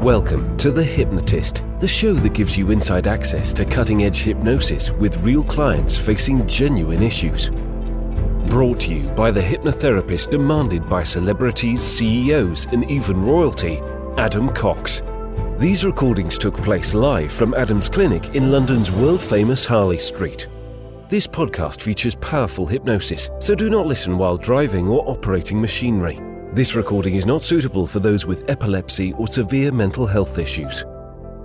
Welcome to The Hypnotist, the show that gives you inside access to cutting-edge hypnosis with real clients facing genuine issues. Brought to you by the hypnotherapist demanded by celebrities, CEOs, and even royalty, Adam Cox. These recordings took place live from Adam's clinic in London's world-famous Harley Street. This podcast features powerful hypnosis, so do not listen while driving or operating machinery. This recording is not suitable for those with epilepsy or severe mental health issues.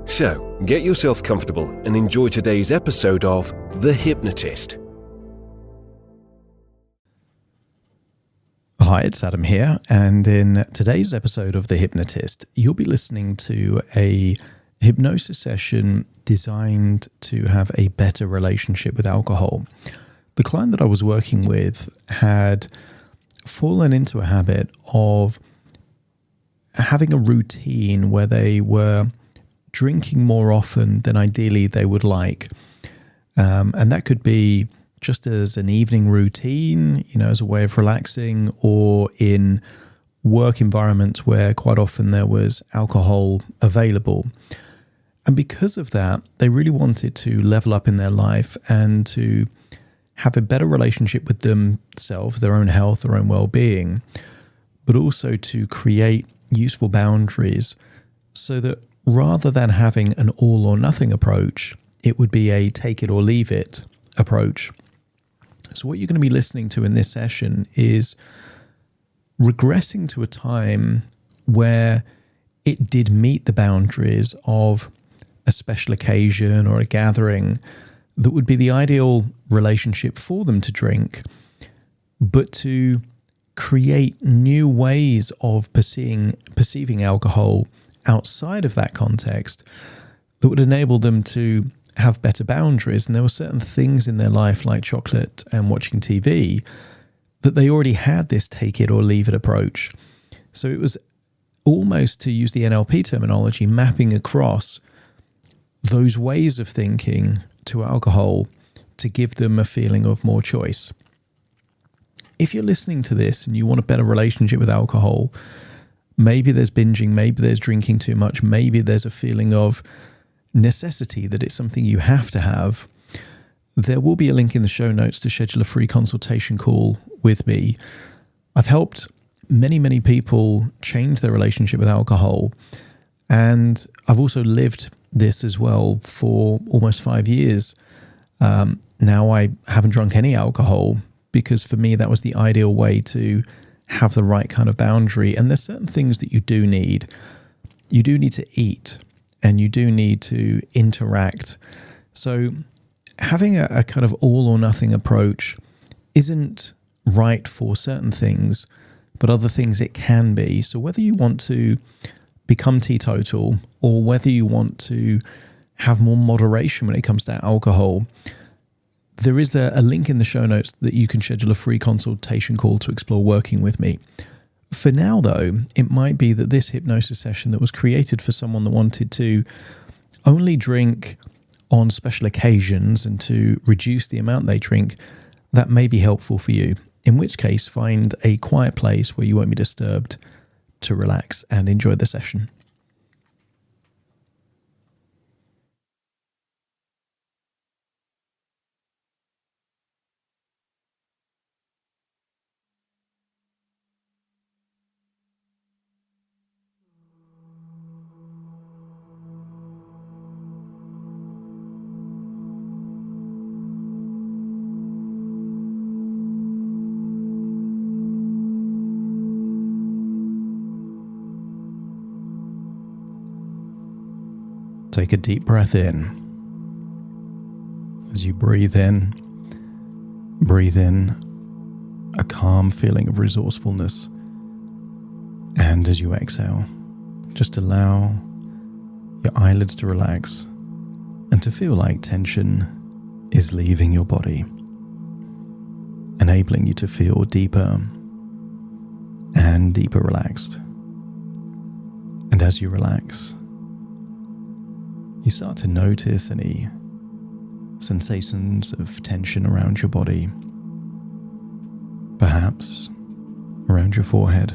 So, get yourself comfortable and enjoy today's episode of The Hypnotist. Hi, it's Adam here, and in today's episode of The Hypnotist, you'll be listening to a hypnosis session designed to have a better relationship with alcohol. The client that I was working with had fallen into a habit of having a routine where they were drinking more often than ideally they would like. And that could be just as an evening routine, as a way of relaxing, or in work environments where quite often there was alcohol available. And because of that, they really wanted to level up in their life and to have a better relationship with themselves, their own health, their own well-being, but also to create useful boundaries so that rather than having an all or nothing approach, it would be a take it or leave it approach. So what you're going to be listening to in this session is regressing to a time where it did meet the boundaries of a special occasion or a gathering that would be the ideal relationship for them to drink, but to create new ways of perceiving alcohol outside of that context that would enable them to have better boundaries. And there were certain things in their life, like chocolate and watching TV, that they already had this take it or leave it approach. So it was almost, to use the NLP terminology, mapping across those ways of thinking to alcohol to give them a feeling of more choice. If you're listening to this and you want a better relationship with alcohol, maybe there's binging, maybe there's drinking too much, maybe there's a feeling of necessity that it's something you have to have, there will be a link in the show notes to schedule a free consultation call with me. I've helped many people change their relationship with alcohol, and I've also lived this as well for almost 5 years. Now I haven't drunk any alcohol because for me that was the ideal way to have the right kind of boundary. And there's certain things that you do need. You do need to eat and you do need to interact. So having a kind of all or nothing approach isn't right for certain things, but other things it can be. So whether you want to become teetotal or whether you want to have more moderation when it comes to alcohol, there is a link in the show notes that you can schedule a free consultation call to explore working with me. For now, though, it might be that this hypnosis session that was created for someone that wanted to only drink on special occasions and to reduce the amount they drink, that may be helpful for you. In which case, find a quiet place where you won't be disturbed to relax and enjoy the session. Take a deep breath in. As you breathe in a calm feeling of resourcefulness. And as you exhale, just allow your eyelids to relax and to feel like tension is leaving your body, enabling you to feel deeper and deeper relaxed. And as you relax, you start to notice any sensations of tension around your body, perhaps around your forehead,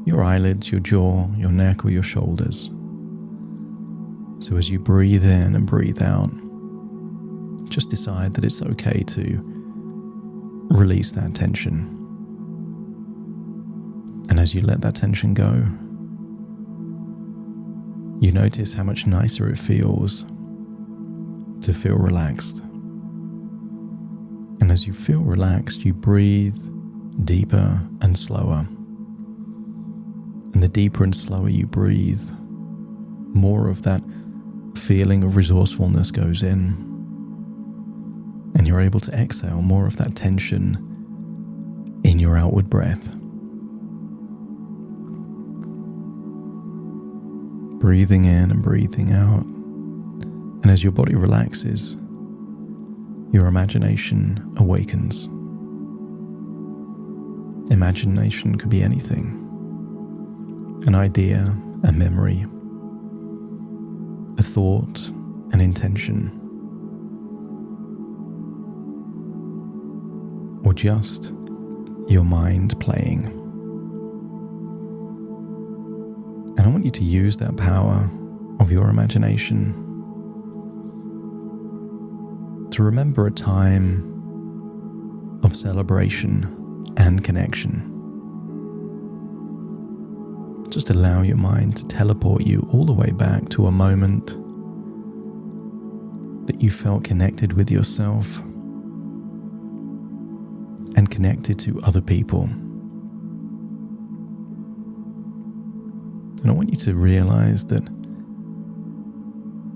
your eyelids, your jaw, your neck, or your shoulders. So as you breathe in and breathe out, just decide that it's okay to release that tension. And as you let that tension go, you notice how much nicer it feels to feel relaxed. And as you feel relaxed, you breathe deeper and slower. And the deeper and slower you breathe, more of that feeling of resourcefulness goes in. And you're able to exhale more of that tension in your outward breath. Breathing in and breathing out. And as your body relaxes, your imagination awakens. Imagination could be anything. An idea, a memory, a thought, an intention, or just your mind playing. And I want you to use that power of your imagination to remember a time of celebration and connection. Just allow your mind to teleport you all the way back to a moment that you felt connected with yourself and connected to other people. And I want you to realize that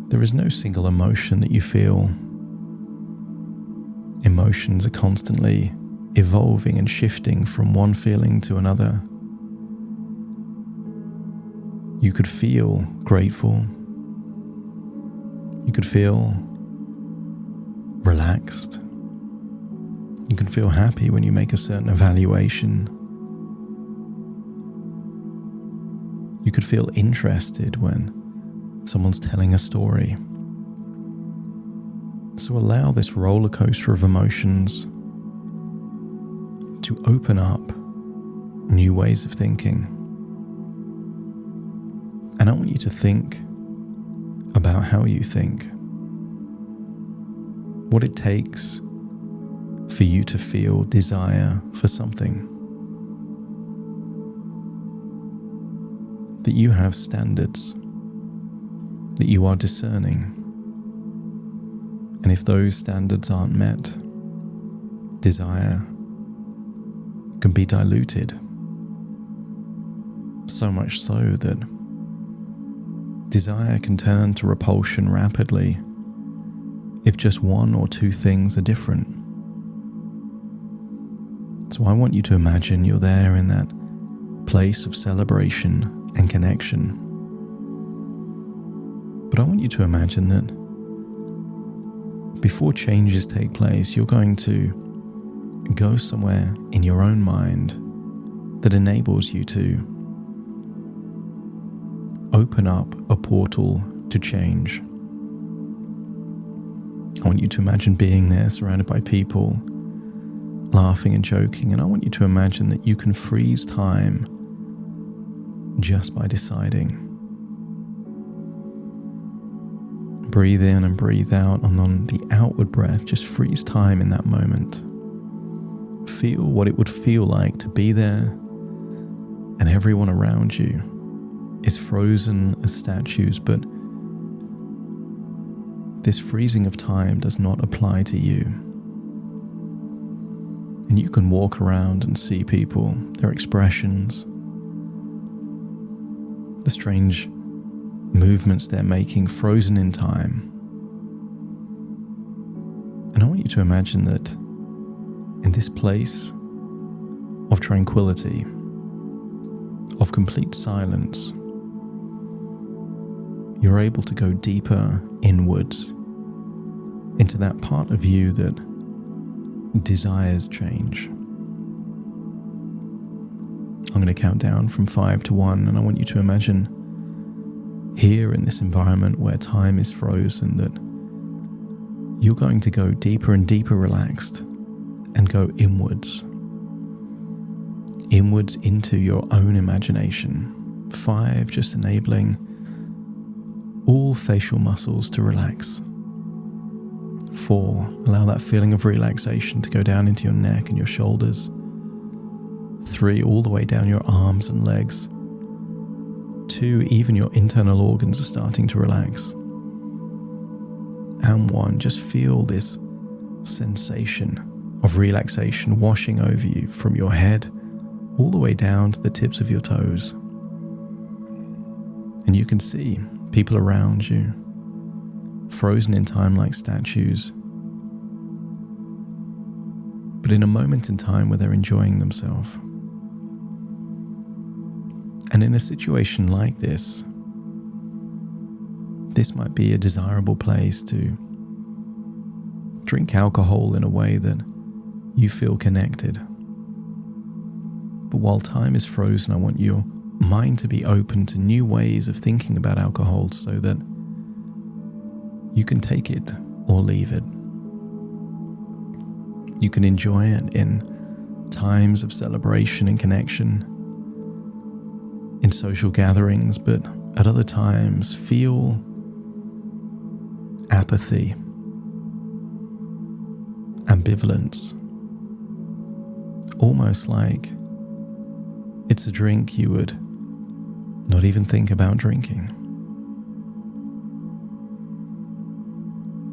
there is no single emotion that you feel. Emotions are constantly evolving and shifting from one feeling to another. You could feel grateful. You could feel relaxed. You can feel happy when you make a certain evaluation. You could feel interested when someone's telling a story. So allow this roller coaster of emotions to open up new ways of thinking. And I want you to think about how you think. What it takes for you to feel desire for something. That you have standards. That you are discerning. And if those standards aren't met, desire can be diluted. So much so that desire can turn to repulsion rapidly if just one or two things are different. So I want you to imagine you're there in that place of celebration and connection. But I want you to imagine that before changes take place, you're going to go somewhere in your own mind that enables you to open up a portal to change. I want you to imagine being there surrounded by people, laughing and joking, and I want you to imagine that you can freeze time just by deciding. Breathe in and breathe out, and on the outward breath, just freeze time in that moment. Feel what it would feel like to be there, and everyone around you is frozen as statues, but this freezing of time does not apply to you. And you can walk around and see people, their expressions, the strange movements they're making, frozen in time. And I want you to imagine that in this place of tranquility, of complete silence, you're able to go deeper inwards into that part of you that desires change. I'm going to count down from 5 to 1, and I want you to imagine here in this environment where time is frozen that you're going to go deeper and deeper relaxed and go inwards inwards into your own imagination. 5, just enabling all facial muscles to relax. 4, allow that feeling of relaxation to go down into your neck and your shoulders. 3, all the way down your arms and legs. 2, even your internal organs are starting to relax. And 1, just feel this sensation of relaxation washing over you from your head all the way down to the tips of your toes. And you can see people around you, frozen in time like statues, but in a moment in time where they're enjoying themselves. And in a situation like this might be a desirable place to drink alcohol in a way that you feel connected. But while time is frozen, I want your mind to be open to new ways of thinking about alcohol so that you can take it or leave it. You can enjoy it in times of celebration and connection, in social gatherings, but at other times feel apathy, ambivalence, almost like it's a drink you would not even think about drinking.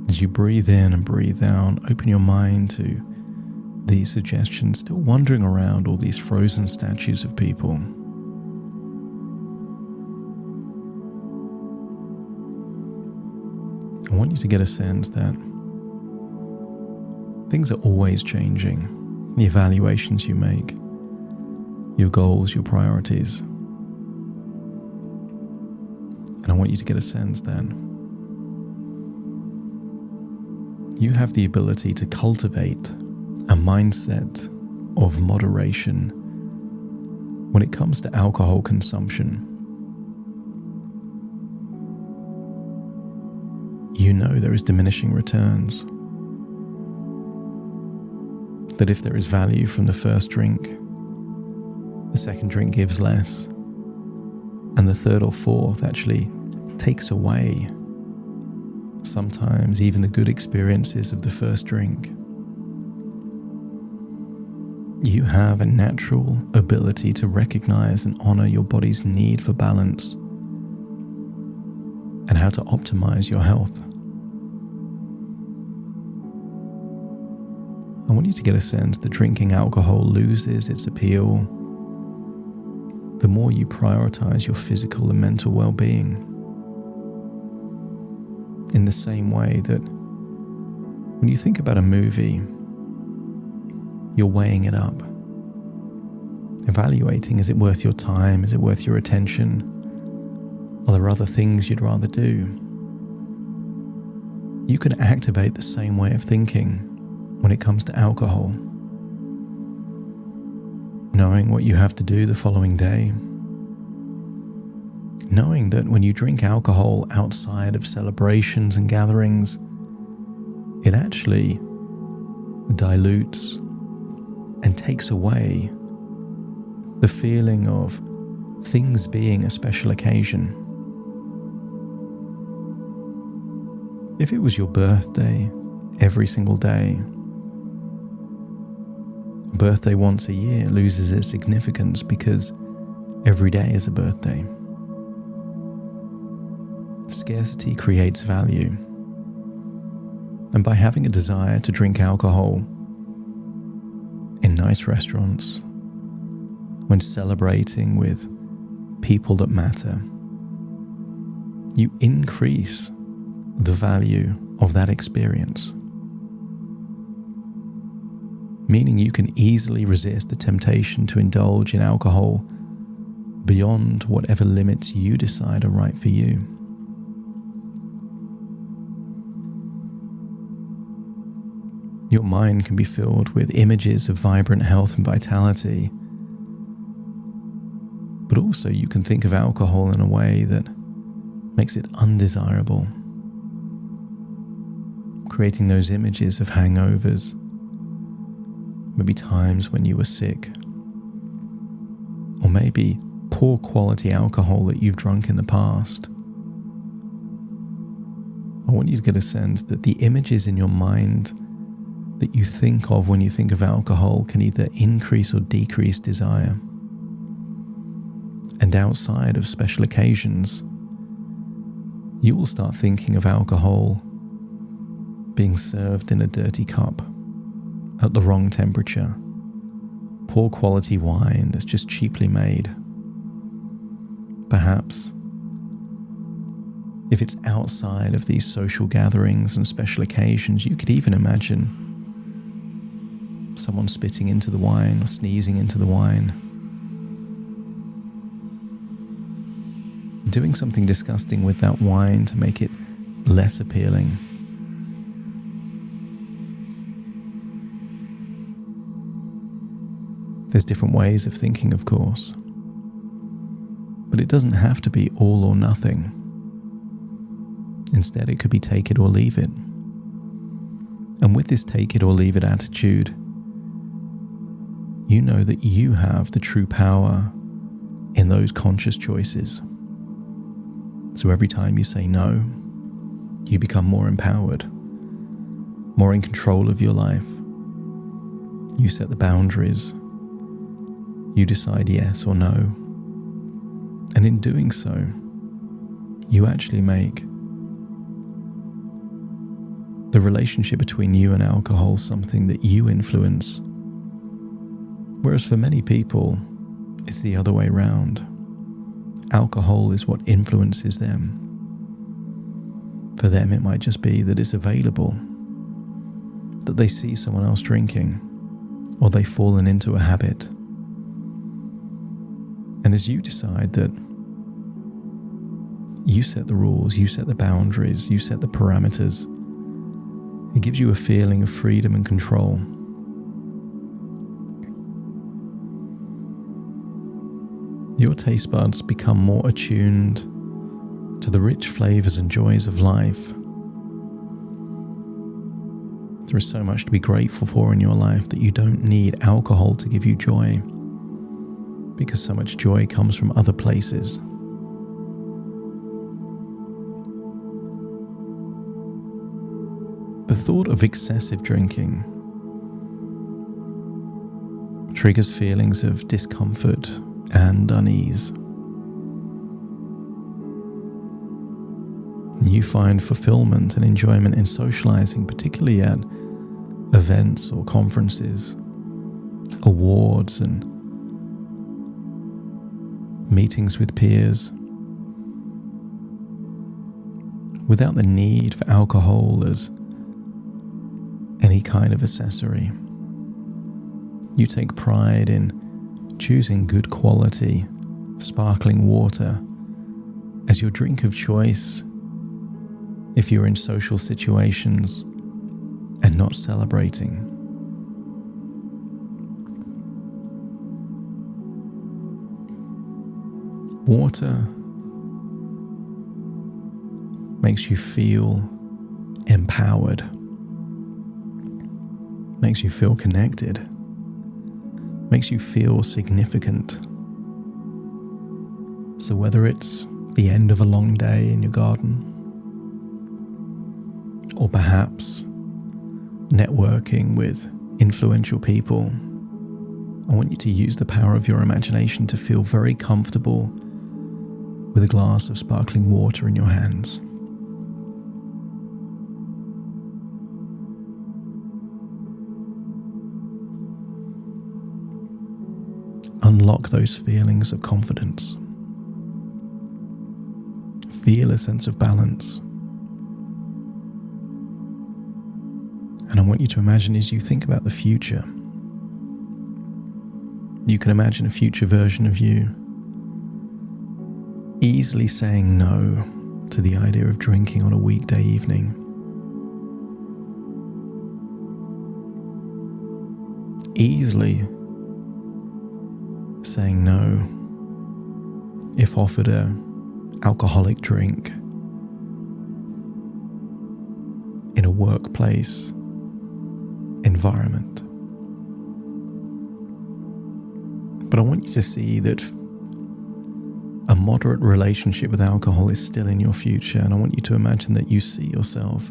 As you breathe in and breathe out, open your mind to these suggestions, still wandering around all these frozen statues of people. I want you to get a sense that things are always changing. The evaluations you make, your goals, your priorities. And I want you to get a sense that you have the ability to cultivate a mindset of moderation when it comes to alcohol consumption. You know there is diminishing returns. That if there is value from the first drink, the second drink gives less, and the third or fourth actually takes away sometimes even the good experiences of the first drink. You have a natural ability to recognize and honor your body's need for balance and how to optimize your health. I want you to get a sense that drinking alcohol loses its appeal the more you prioritize your physical and mental well-being. In the same way that when you think about a movie, you're weighing it up, evaluating, is it worth your time? Is it worth your attention? Are there other things you'd rather do? You can activate the same way of thinking when it comes to alcohol. Knowing what you have to do the following day. Knowing that when you drink alcohol outside of celebrations and gatherings, it actually dilutes and takes away the feeling of things being a special occasion. If it was your birthday every single day, a birthday once a year loses its significance because every day is a birthday. Scarcity creates value. And by having a desire to drink alcohol in nice restaurants, when celebrating with people that matter, you increase the value of that experience. Meaning you can easily resist the temptation to indulge in alcohol beyond whatever limits you decide are right for you. Your mind can be filled with images of vibrant health and vitality, but also you can think of alcohol in a way that makes it undesirable, creating those images of hangovers, maybe times when you were sick, or maybe poor quality alcohol that you've drunk in the past. I want you to get a sense that the images in your mind that you think of when you think of alcohol can either increase or decrease desire. And outside of special occasions, you will start thinking of alcohol being served in a dirty cup at the wrong temperature, poor quality wine that's just cheaply made. Perhaps, if it's outside of these social gatherings and special occasions, you could even imagine someone spitting into the wine or sneezing into the wine, doing something disgusting with that wine to make it less appealing. There's different ways of thinking, of course, but it doesn't have to be all or nothing. Instead, it could be take it or leave it. And with this take it or leave it attitude, you know that you have the true power in those conscious choices. So every time you say no, you become more empowered, more in control of your life. You set the boundaries. You decide yes or no. And in doing so, you actually make the relationship between you and alcohol something that you influence. Whereas for many people, it's the other way around. Alcohol is what influences them. For them, it might just be that it's available, that they see someone else drinking, or they've fallen into a habit. And as you decide that you set the rules, you set the boundaries, you set the parameters, it gives you a feeling of freedom and control. Your taste buds become more attuned to the rich flavors and joys of life. There is so much to be grateful for in your life that you don't need alcohol to give you joy, because so much joy comes from other places. The thought of excessive drinking triggers feelings of discomfort and unease. You find fulfillment and enjoyment in socializing, particularly at events or conferences, awards and meetings with peers, without the need for alcohol as any kind of accessory. You take pride in choosing good quality, sparkling water as your drink of choice if you're in social situations and not celebrating. Water makes you feel empowered, makes you feel connected, makes you feel significant. So whether it's the end of a long day in your garden, or perhaps networking with influential people, I want you to use the power of your imagination to feel very comfortable with a glass of sparkling water in your hands. Unlock those feelings of confidence. Feel a sense of balance. And I want you to imagine, as you think about the future, you can imagine a future version of you easily saying no to the idea of drinking on a weekday evening. Easily saying no if offered an alcoholic drink in a workplace environment. But I want you to see that a moderate relationship with alcohol is still in your future, and I want you to imagine that you see yourself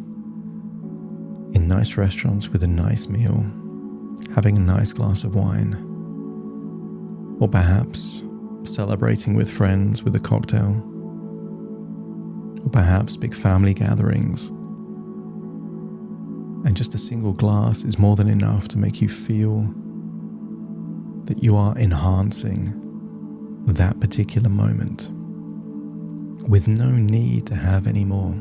in nice restaurants with a nice meal, having a nice glass of wine, or perhaps celebrating with friends with a cocktail, or perhaps big family gatherings. And just a single glass is more than enough to make you feel that you are enhancing that particular moment with no need to have any more.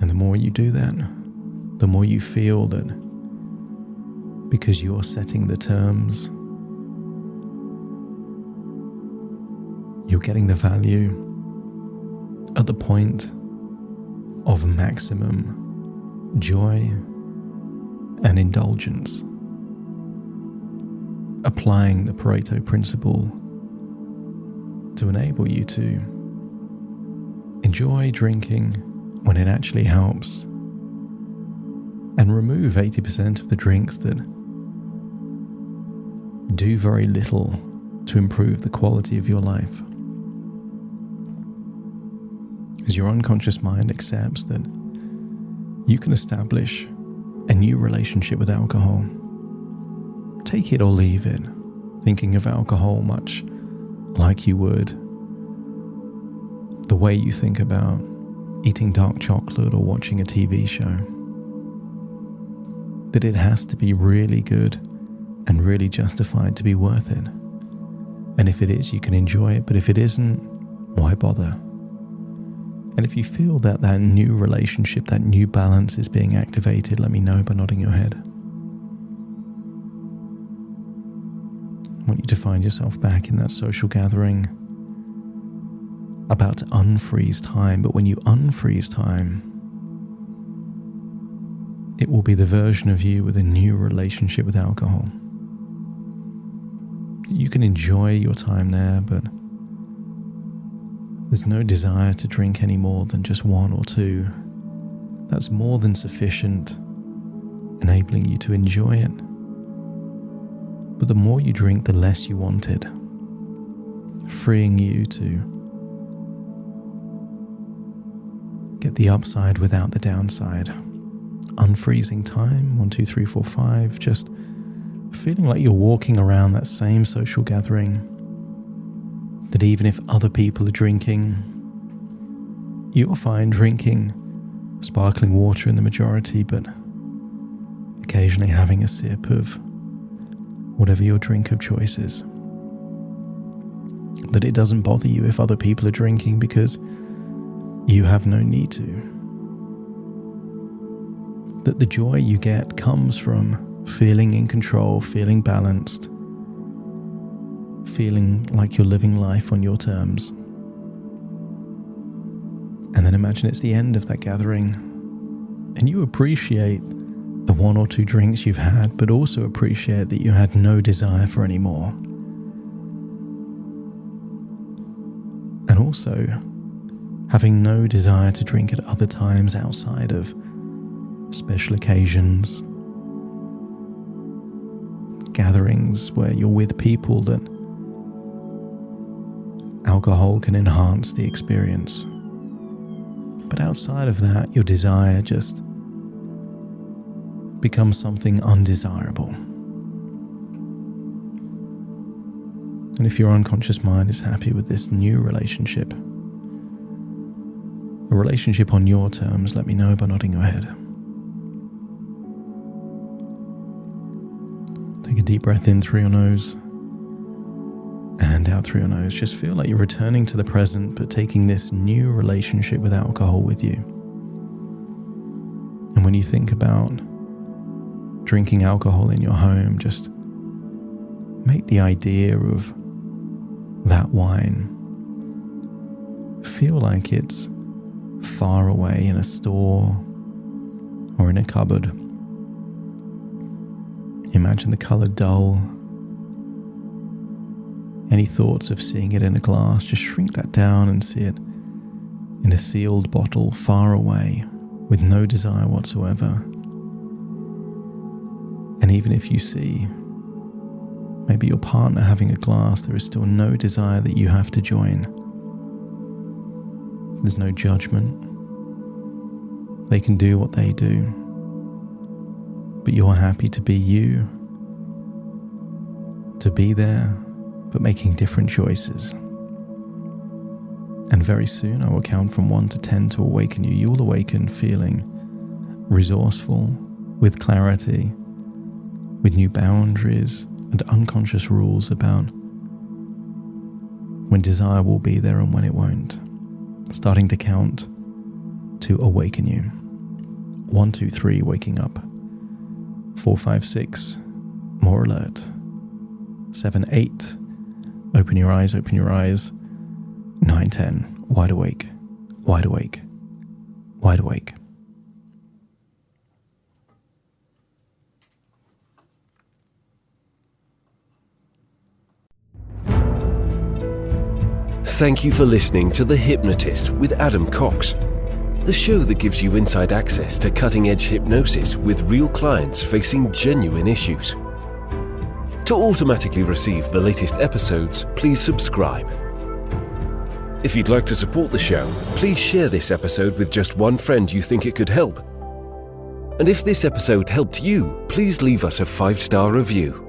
And the more you do that, the more you feel that because you're setting the terms, you're getting the value at the point of maximum joy and indulgence, applying the Pareto principle to enable you to enjoy drinking when it actually helps, and remove 80% of the drinks that do very little to improve the quality of your life. As your unconscious mind accepts that you can establish a new relationship with alcohol, take it or leave it, thinking of alcohol much like you would the way you think about eating dark chocolate or watching a TV show. That it has to be really good and really justified to be worth it. And if it is, you can enjoy it, but if it isn't, why bother? And if you feel that that new relationship, that new balance is being activated, let me know by nodding your head. I want you to find yourself back in that social gathering, about to unfreeze time. But when you unfreeze time, it will be the version of you with a new relationship with alcohol. You can enjoy your time there, but there's no desire to drink any more than just one or two. That's more than sufficient, enabling you to enjoy it. But the more you drink, the less you want it, freeing you to get the upside without the downside. Unfreezing time, 1, 2, 3, 4, 5, just feeling like you're walking around that same social gathering, that even if other people are drinking, you're fine drinking sparkling water in the majority, but occasionally having a sip of whatever your drink of choice is. That it doesn't bother you if other people are drinking because you have no need to. That the joy you get comes from feeling in control, feeling balanced, feeling like you're living life on your terms. And then imagine it's the end of that gathering and you appreciate the 1 or 2 drinks you've had, but also appreciate that you had no desire for any more. And also having no desire to drink at other times outside of special occasions, gatherings where you're with people that alcohol can enhance the experience. But outside of that, your desire just becomes something undesirable. And if your unconscious mind is happy with this new relationship, a relationship on your terms, let me know by nodding your head. Take a deep breath in through your nose and out through your nose. Just feel like you're returning to the present, but taking this new relationship with alcohol with you. And when you think about drinking alcohol in your home, just make the idea of that wine feel like it's far away in a store or in a cupboard. Imagine the color dull. Any thoughts of seeing it in a glass, just shrink that down and see it in a sealed bottle far away with no desire whatsoever. And even if you see Maybe your partner having a glass, there is still no desire that you have to join. There's no judgment. They can do what they do. But you're happy to be you, to be there, but making different choices. And very soon I will count from 1 to 10 to awaken you. You will awaken feeling resourceful, with clarity, with new boundaries and unconscious rules about when desire will be there and when it won't. Starting to count to awaken you. 1, 2, 3, waking up. 4, 5, 6, more alert. 7, 8, open your eyes, open your eyes. 9, 10, wide awake, wide awake, wide awake. Thank you for listening to The Hypnotist with Adam Cox, the show that gives you inside access to cutting-edge hypnosis with real clients facing genuine issues. To automatically receive the latest episodes, please subscribe. If you'd like to support the show, please share this episode with just one friend you think it could help. And if this episode helped you, please leave us a 5-star review.